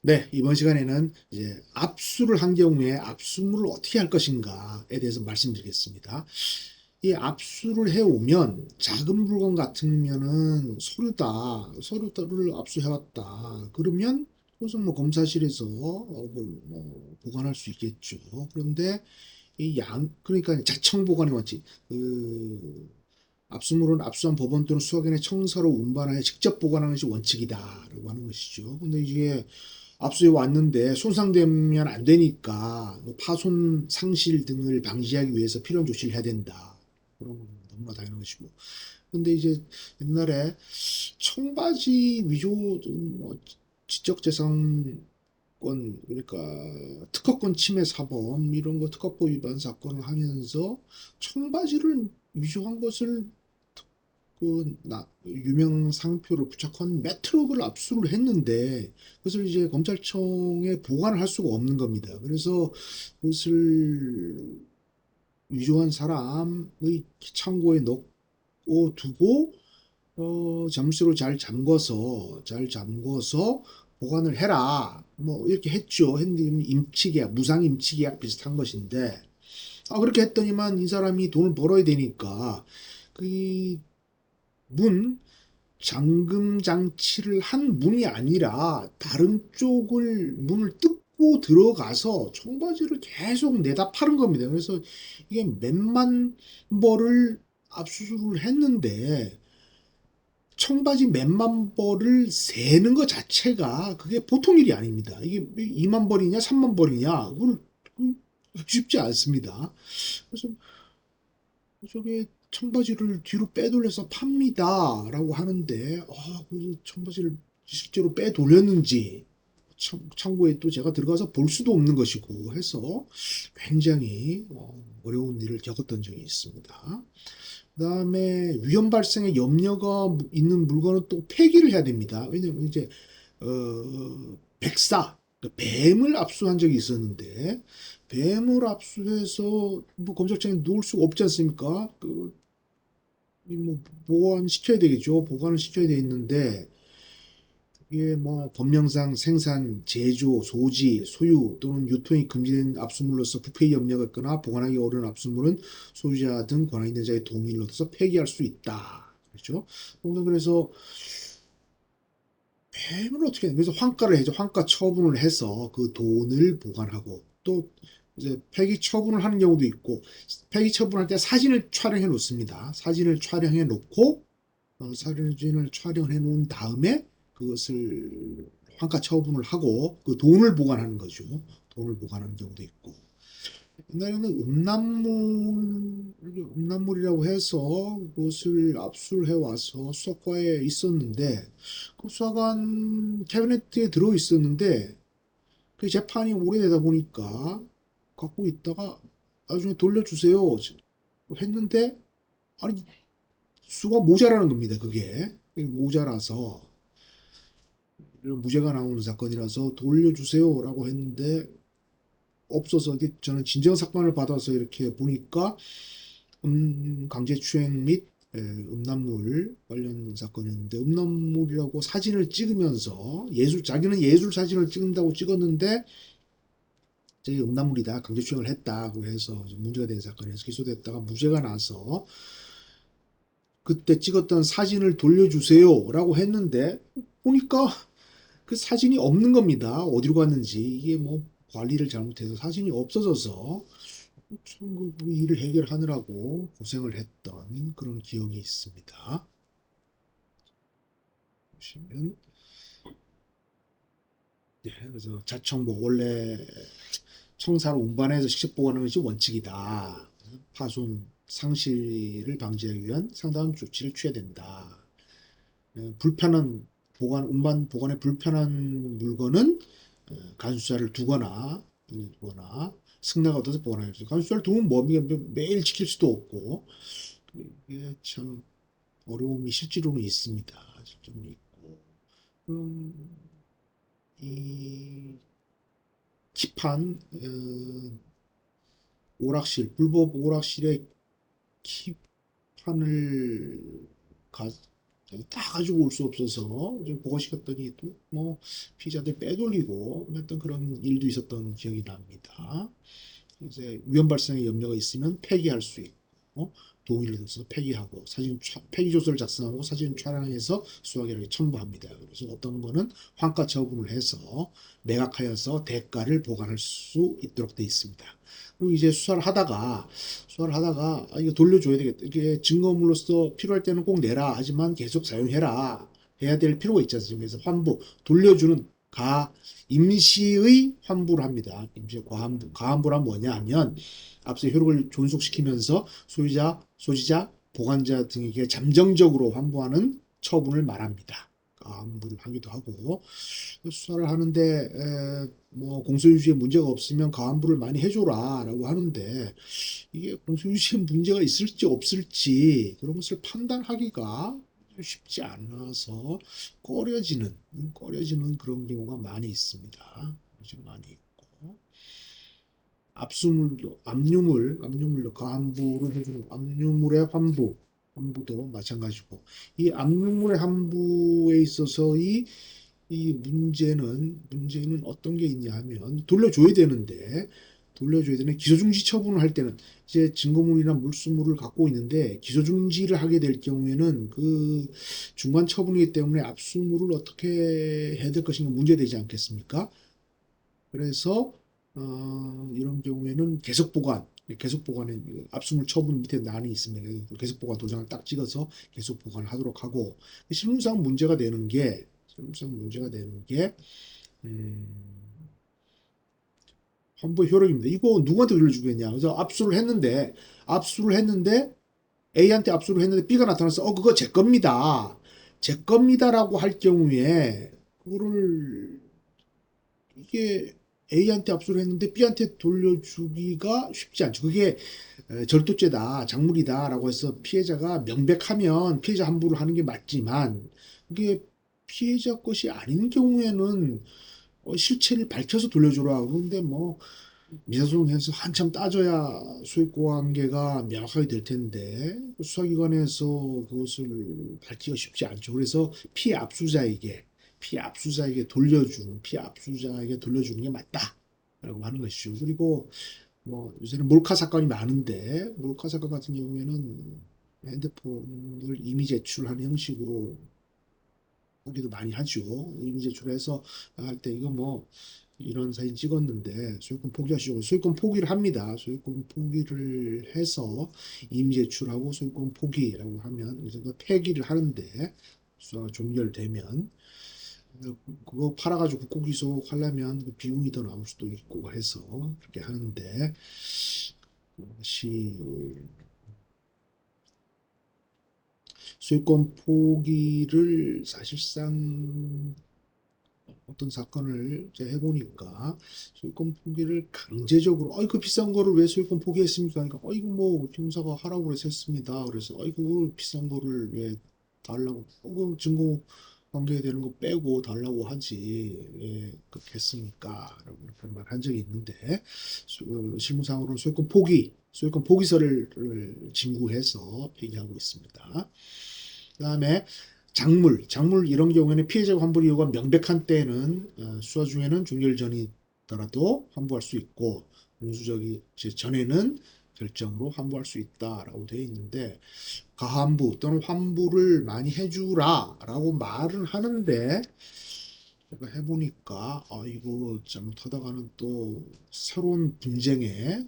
네, 이번 시간에는 이제 압수를 한 경우에 압수물을 어떻게 할 것인가에 대해서 말씀드리겠습니다. 이 압수를 해오면 작은 물건 같으면은 서류를 압수해왔다. 그러면 그것은 뭐 검사실에서 보관할 수 있겠죠. 그런데 그러니까 자청 보관의 원칙. 압수물은 압수한 법원 또는 수사기관의 청사로 운반하여 직접 보관하는 것이 원칙이다라고 하는 것이죠. 근데 이게 압수해 왔는데 손상되면 안 되니까 뭐 파손, 상실 등을 방지하기 위해서 필요한 조치를 해야 된다. 그런 건 너무나 당연한 것이고. 근데 이제 옛날에 청바지 위조, 뭐 지적재산권, 그러니까 특허권 침해 사범 이런 거 특허법 위반 사건을 하면서 청바지를 위조한 것을 유명 상표를 부착한 메트로를 압수를 했는데 그것을 이제 검찰청에 보관을 할 수가 없는 겁니다. 그래서 그것을 위조한 사람의 창고에 넣고 두고 잠수로 잘 잠궈서 보관을 해라. 뭐 이렇게 했죠. 했는데 임치계약, 무상 임치계약 비슷한 것인데 그렇게 했더니만 이 사람이 돈을 벌어야 되니까 그 문, 잠금 장치를 한 문이 아니라 다른 쪽을 문을 뜯고 들어가서 청바지를 계속 내다 파는 겁니다. 그래서 이게 몇만 벌을 압수수색을 했는데 청바지 몇만 벌을 세는 것 자체가 그게 보통 일이 아닙니다. 이게 2만 벌이냐 3만 벌이냐 그걸 쉽지 않습니다. 그래서 저게 청바지를 뒤로 빼돌려서 팝니다라고 하는데 그 청바지를 실제로 빼돌렸는지 창고에 또 제가 들어가서 볼 수도 없는 것이고 해서 굉장히 어려운 일을 겪었던 적이 있습니다. 그다음에 위험 발생의 염려가 있는 물건은 또 폐기를 해야 됩니다. 왜냐면 이제 백사, 그러니까 뱀을 압수한 적이 있었는데 뱀을 압수해서 뭐 검찰청에 놓을 수가 없지 않습니까? 뭐 보관시켜야 되겠죠. 보관을 시켜야 되는데 이게 뭐 법령상 생산, 제조, 소지, 소유 또는 유통이 금지된 압수물로서 부패 염려가 있거나 보관하기 어려운 압수물은 소유자 등 권한 있는 자의 동의를 얻어서 폐기할 수 있다. 그렇죠? 그래서 폐물을 어떻게 해? 그래서 환가를 해죠. 환가 처분을 해서 그 돈을 보관하고 또 이제 폐기 처분을 하는 경우도 있고 폐기 처분할 때 사진을 촬영해 놓습니다. 사진을 촬영해 놓고 사진을 촬영해 놓은 다음에 그것을 환가 처분을 하고 그 돈을 보관하는 거죠. 돈을 보관하는 경우도 있고. 옛날에는 음란물이라고 해서 그것을 압수를 해와서 수사과에 있었는데 그 수사관 캐비넷에 들어 있었는데 그 재판이 오래되다 보니까 갖고 있다가 나중에 돌려주세요 했는데 아니 수가 모자라는 겁니다. 그게 모자라서 무죄가 나오는 사건이라서 돌려주세요라고 했는데 없어서 저는 진정사건을 받아서 이렇게 보니까 강제추행 및 음란물 관련 사건이었는데 음란물이라고 사진을 찍으면서 자기는 예술 사진을 찍는다고 찍었는데 저게 음란물이다 강제추행을 했다고 해서 문제가 된 사건에서 기소됐다가 무죄가 나서 그때 찍었던 사진을 돌려주세요라고 했는데 보니까 그 사진이 없는 겁니다. 어디로 갔는지 이게 뭐 관리를 잘못해서 사진이 없어져서 참그 일을 해결하느라고 고생을 했던 그런 기억이 있습니다. 보시면 네, 그래서 자청복 원래 청사로 운반해서 직접 보관하는 것이 원칙이다. 파손 상실을 방지하기 위한 상당한 조치를 취해야 된다. 불편한 운반 보관에 불편한 물건은 간수사를 두거나 승낙 얻어서 보관해야 돼. 간수사를 두면 뭐 매일 지킬 수도 없고 이게 참 어려움이 실제로는 있습니다. 실제로는 있고 이 키판 오락실 불법 오락실의 키판을 다 가지고 올 수 없어서 좀 보고시켰더니 또 뭐 피해자들 빼돌리고 했던 그런 일도 있었던 기억이 납니다. 이제 위험 발생의 염려가 있으면 폐기할 수 있고 동의를 얻어서 폐기하고 폐기 조서를 작성하고 사진 촬영해서 수사기록에 첨부합니다. 그래서 어떤 거는 환가 처분을 해서 매각하여서 대가를 보관할 수 있도록 돼 있습니다. 그리고 이제 수사를 하다가 이거 돌려줘야 되겠다. 이게 증거물로서 필요할 때는 꼭 내라. 하지만 계속 사용해라. 해야 될 필요가 있지 않습니까? 그래서 환부 돌려주는 임시의 환부를 합니다. 임시 과환부. 과환부란 뭐냐 하면 앞서 효력을 존속시키면서 소지자, 보관자 등에게 잠정적으로 환부하는 처분을 말합니다. 환부를 하기도 하고 수사를 하는데 뭐 공소유지에 문제가 없으면 가환부를 많이 해줘라라고 하는데 이게 공소유지에 문제가 있을지 없을지 그런 것을 판단하기가 쉽지 않아서 꺼려지는 그런 경우가 많이 있습니다. 많이 있고 압류물로 가환부를 해주는 압류물의 환부도 마찬가지고 이 압류물의 환부에 있어서 이 문제는 어떤 게 있냐 하면 돌려줘야 되는 기소중지 처분을 할 때는 이제 증거물이나 물수물을 갖고 있는데 기소중지를 하게 될 경우에는 그 중간 처분이기 때문에 압수물을 어떻게 해야 될 것인가 문제되지 않겠습니까? 그래서 이런 경우에는 계속 보관에 압수물 처분 밑에 난이 있으면 계속 보관 도장을 딱 찍어서 계속 보관을 하도록 하고 실무상 문제가 되는 게 환부의 효력입니다. 이거 누구한테 돌려주겠냐? 그래서 압수를 했는데 A한테 압수를 했는데 B가 나타나서 그거 제 겁니다. 제 겁니다라고 할 경우에 그거를 이게 A한테 압수를 했는데 B한테 돌려주기가 쉽지 않죠. 그게 절도죄다, 작물이다라고 해서 피해자가 명백하면 피해자 환부를 하는 게 맞지만 그게 피해자 것이 아닌 경우에는 실체를 밝혀서 돌려주라. 그런데 뭐 민사소송에서 한참 따져야 소유권 관계가 명확하게 될 텐데 수사기관에서 그것을 밝히기가 쉽지 않죠. 그래서 피해 압수자에게 돌려주는 게 맞다라고 하는 것이죠. 그리고 뭐 요새는 몰카 사건이 많은데 몰카 사건 같은 경우에는 핸드폰을 이미 제출하는 형식으로 보기도 많이 하죠. 이미 제출해서 할 때 이거 뭐 이런 사진 찍었는데 소유권 포기하시고 소유권 포기를 합니다. 소유권 포기를 해서 이미 제출하고 소유권 포기라고 하면 이제 그 폐기를 하는데 수사가 종결되면 그거 팔아가지고 국고기소 하려면 그 비용이 더 나올 수도 있고 해서 그렇게 하는데 그것이 소유권 포기를 사실상 어떤 사건을 이제 해보니까 소유권 포기를 강제적으로 그 비싼 거를 왜 소유권 포기했습니까? 그러니까 이거 뭐 형사가 하라고 그래서 했습니다. 그래서 이거 비싼 거를 왜 달라고 그 증거 관계에 되는 거 빼고 달라고 하지 왜 그렇게 했습니까? 라고 그런 말 한 적이 있는데 실무상으로는 소유권 포기서를 진구해서 폐기하고 있습니다. 그다음에 작물 이런 경우에는 피해자가 환불 이유가 명백한 때에는 수사 중에는 종결 전이더라도 환부할 수 있고 공수적이 전에는 결정으로 환부할 수 있다라고 되어 있는데 가환부 또는 환부를 많이 해주라라고 말은 하는데 제가 해보니까 이거 잘못하다가는 또 새로운 분쟁에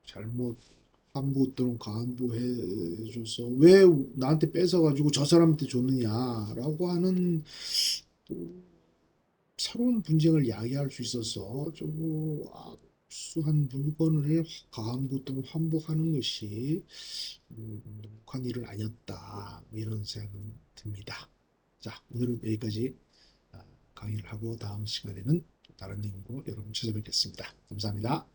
잘못 환부 또는 가환부 해줘서 왜 나한테 뺏어가지고 저 사람한테 줬느냐라고 하는 또 새로운 분쟁을 야기할 수 있어서 좀 압수한 물건을 가환부 또는 환부하는 것이 녹한 일은 아니었다 이런 생각은 듭니다. 자, 오늘은 여기까지 강의를 하고 다음 시간에는 다른 내용으로 여러분 찾아뵙겠습니다. 감사합니다.